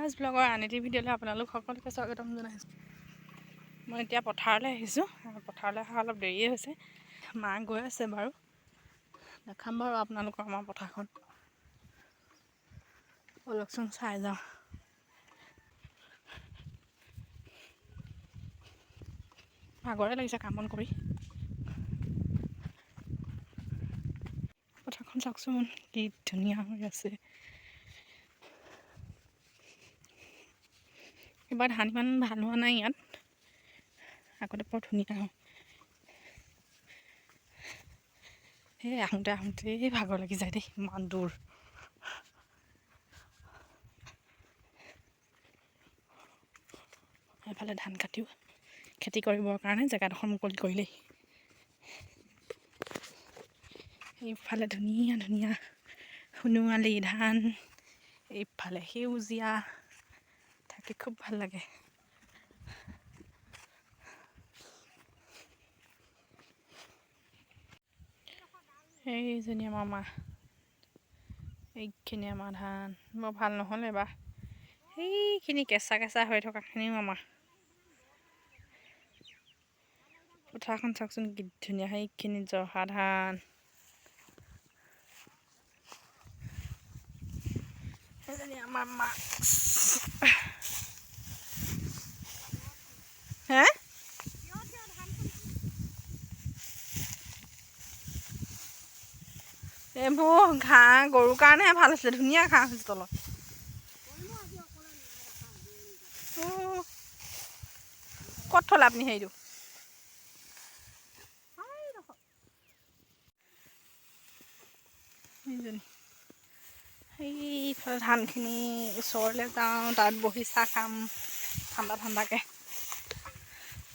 অবিনাশ ব্লগৰ আন এটি ভিডিঅ'লৈ আপোনালোক সকলোকে স্বাগতম জনাইছোঁ। মই এতিয়া পথাৰলৈ আহিছোঁ। পথাৰলৈ অহা অলপ দেৰিয়ে হৈছে। মা গৈ আছে বাৰু, দেখাম বাৰু আপোনালোকৰ আমাৰ পথাৰখন। অলপচোন চাই যাওঁ। ভাগৰে লাগিছে কাম বন কৰি। পথাৰখন চাওকচোন কি ধুনীয়া হৈ আছে। এইবাৰ ধান ইমান ভাল হোৱা নাই ইয়াত, আগতে বৰ ধুনীয়া হয়। সেই আহোঁতেই ভাগৰ লাগি যায় দেই, ইমান দূৰ। এইফালে ধান কাটিও খেতি কৰিবৰ কাৰণে জেগাডোখৰ মুকলি কৰিলেই। এইফালে ধুনীয়া ধুনীয়া সোণোৱালী ধান, এইফালে সেউজীয়া, থাকি খুব ভাল লাগে। এইজনী আমাৰ মা, এইখিনি আমাৰ ধান বৰ ভাল নহ'ল এবাৰ। সেইখিনি কেঁচা কেঁচা হৈ থকাখিনিও আমাৰ। পথাৰখন চাওকচোন কি ধুনীয়া, সেইখিনি জহা ধান। সেইজনী আমাৰ মা। হে এইবোৰ ঘাঁহ গৰুৰ কাৰণেহে ভাল হৈছে, ধুনীয়া ঘাঁহ হৈছে তলত। ক'ত থলে আপুনি হেৰিটো? সেইফালে ধানখিনি ওচৰলৈ যাওঁ, তাত বহি চাহ খাম ঠাণ্ডা ঠাণ্ডাকৈ।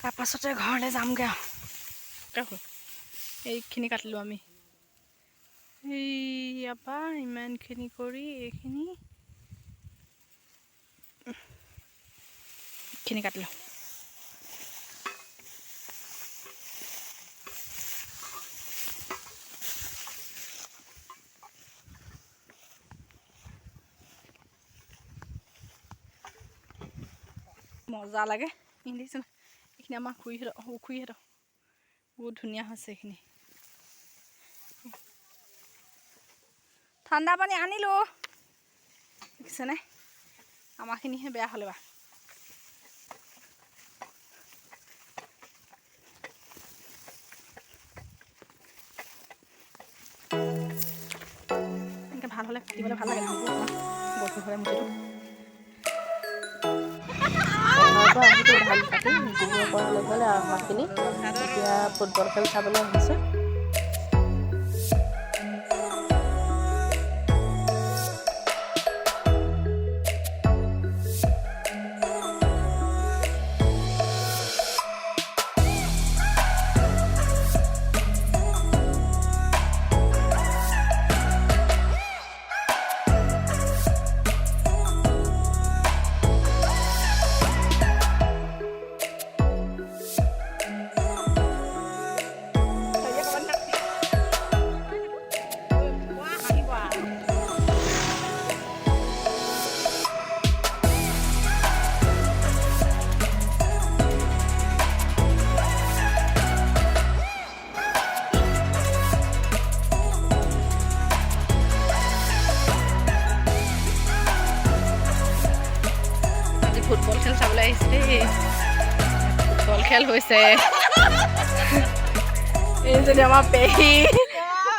তাৰপাছতে ঘৰলৈ যামগৈ আৰু। এইখিনি কাটিলোঁ আমি। ইয়াৰ পৰা ইমানখিনি কৰি এইখিনি কাটিলোঁ। মজা লাগে দেখিছোঁ। এইখিনি আমাৰ খুৰীহঁতৰ বহুত ধুনীয়া হৈছে। এইখিনি ঠাণ্ডা পানী আনিলোঁ, দেখিছেনে? আমাৰখিনিহে বেয়া হ'লে বা। এনেকৈ ভাল হ'লে কাটিবলৈ ভাল লাগে। গধুৰ হ'লে মুঠিটো আহিলোঁ ধান কাটি গোবৰ পৰা লৈ গ'লে আৰু আমাৰখিনি। এতিয়া ফুটবল খেল চাবলৈ আহিছোঁ। ফুটবল খেল চাবলৈ আহিছে দেই। ফুটবল খেল হৈছে। এইজনী আমাৰ পেহী,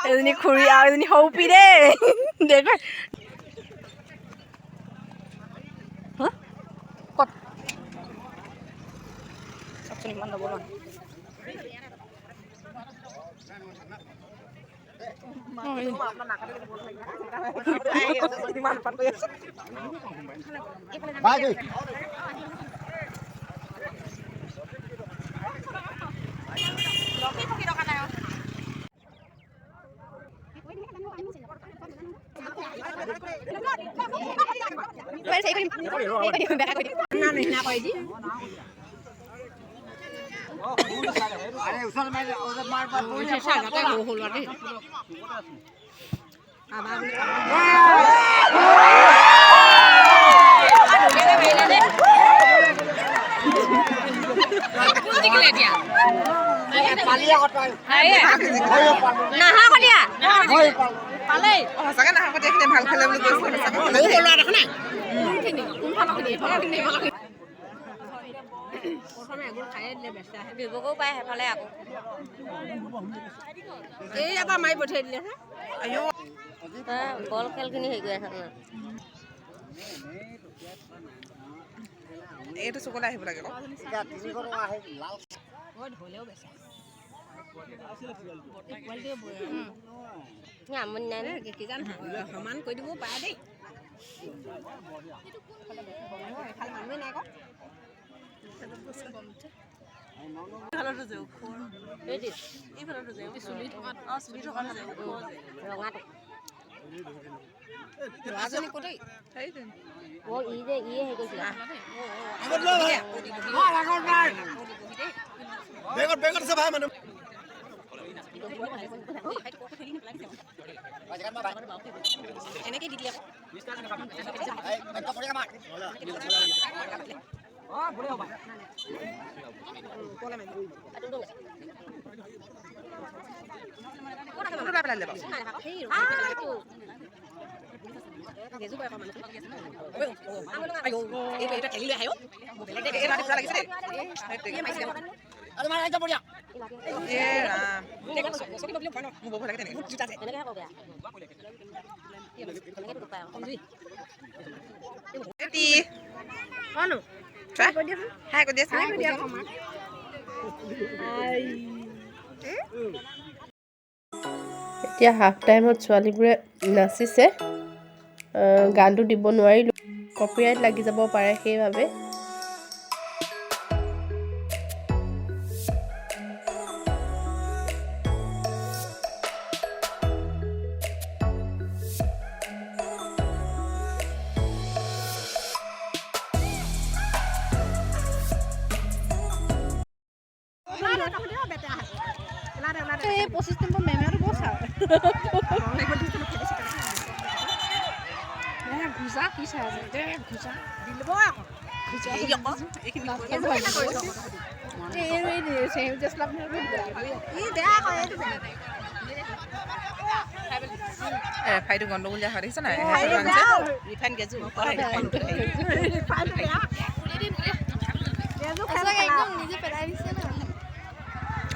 এজনী খুৰী আৰু এজনী সৌপি দেই। দেখ ক'ত চাওকচোন ইমান ল'ব নোৱাৰে। সঁচাকৈ নাহা কটীয়াখিনি ভাল খেলে বুলি কৈছিলে বিবকো পায় সেইফালে আকৌ এই এবাৰ মাৰি পঠিয়াই দিলে বল খেলখিনি হেৰি কৰি আছে এইটো চুকলৈ আহিব লাগে আমনি নাই নে সমান কৰি দিব পাৰে দেই মানুহে নাই ৰঙাটো ল'ৰাজনী ক'তেই মই ইয়ে হেৰি কৰিছিলে এনেকৈ দি দিলে এতিয়া হাফ টাইমত ছোৱালীবোৰে নাচিছে গানটো দিব নোৱাৰিলোঁ কপিৰাইট লাগি যাব পাৰে সেইবাবে ৰেফাৰীটো গণ্ডগোলীয়া হয় দেখিছ নাই ৰিফাইন গেজু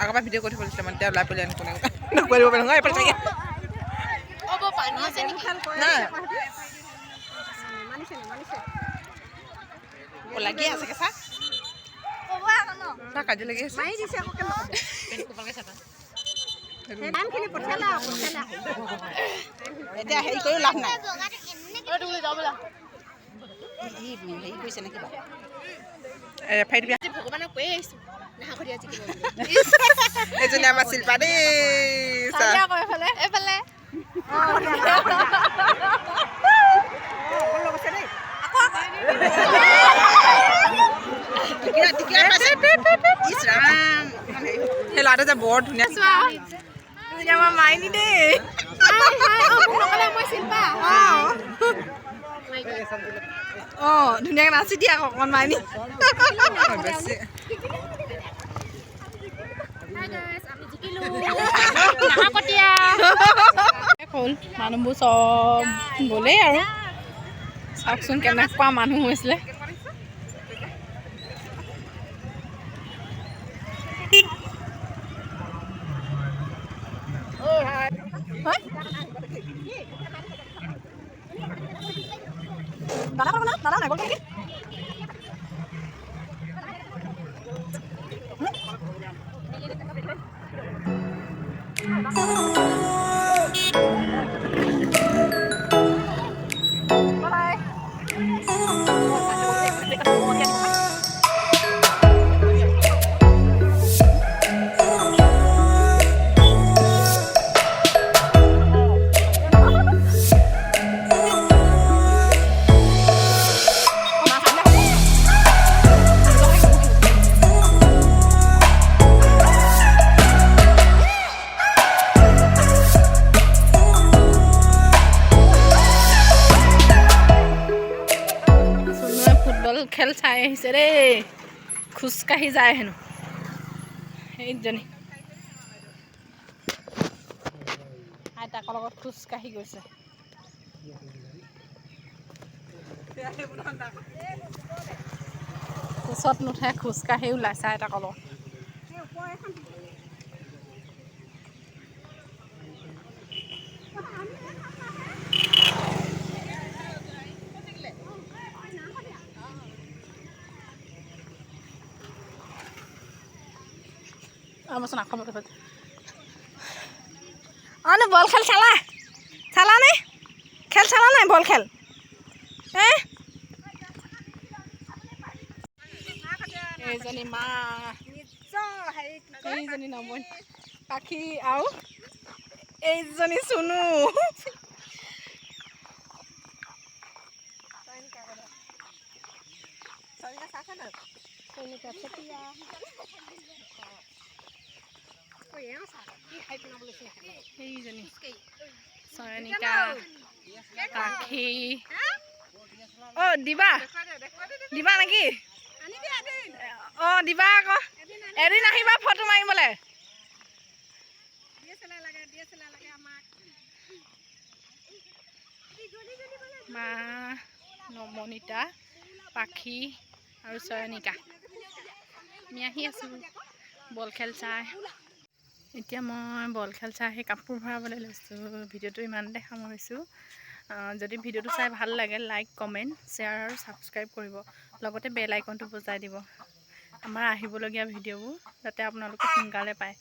আগৰ পৰা ভিডিঅ' কৰি থব লাগিছিলে মানে এতিয়া ওলাই পেলাই কোনে নকৰিব পাৰিব নহয় এপাল চাগে লাগি আছে কেঁচা কাজি লাগি আছে এতিয়া হেৰি কৰিও লাভ নাই হেৰি কৰিছে নেকি ভগৱানক কৈ আহিছোঁ এজনী আমাৰ শিল্পা দেই এইফালে সেই ল'ৰাটো যে বৰ ধুনীয়া আমাৰ মাইনী দেই ধুনীয়াকৈ নাচি দিয়া আকৌ অকণমান মাইনী বেছি হ'ল মানুহবোৰ চব গ'লেই আৰু চাওকচোন কেনেকুৱা মানুহ হৈছিলে খেল চাই আহিছে দেই খোজকাঢ়ি যায় হেনো এইজনী আইতাকৰ লগত খোজকাঢ়ি গৈছে। কোচত নুঠে খোজকাঢ়ি ওলাইছে আইতাকৰ লগত। বচোন আকৌ অনো বল খেল চালা নে খেল চালা নাই বল খেল এইজনী মা এইজনী নবৈ পাখি আৰু এইজনী চুনু সেইজনী চয়নিকা পাখি অ' দিবা নেকি অ' দিবা আকৌ এদিন আহিবা ফটো মাৰিবলৈ। মা নমনিতা পাখি আৰু চয়নিকা আমি আহি আছোঁ বল খেল চাই। এতিয়া মই বল খেল চাই আহি কাপোৰ ভৰাবলৈ লৈছোঁ। ভিডিঅ'টো ইমানতে সামৰিছোঁ। যদি ভিডিঅ'টো চাই ভাল লাগে লাইক কমেণ্ট শ্বেয়াৰ আৰু ছাবস্ক্ৰাইব কৰিব, লগতে বেল আইকনটো বজাই দিব আমাৰ আহিবলগীয়া ভিডিঅ'বোৰ যাতে আপোনালোকে সোনকালে পায়।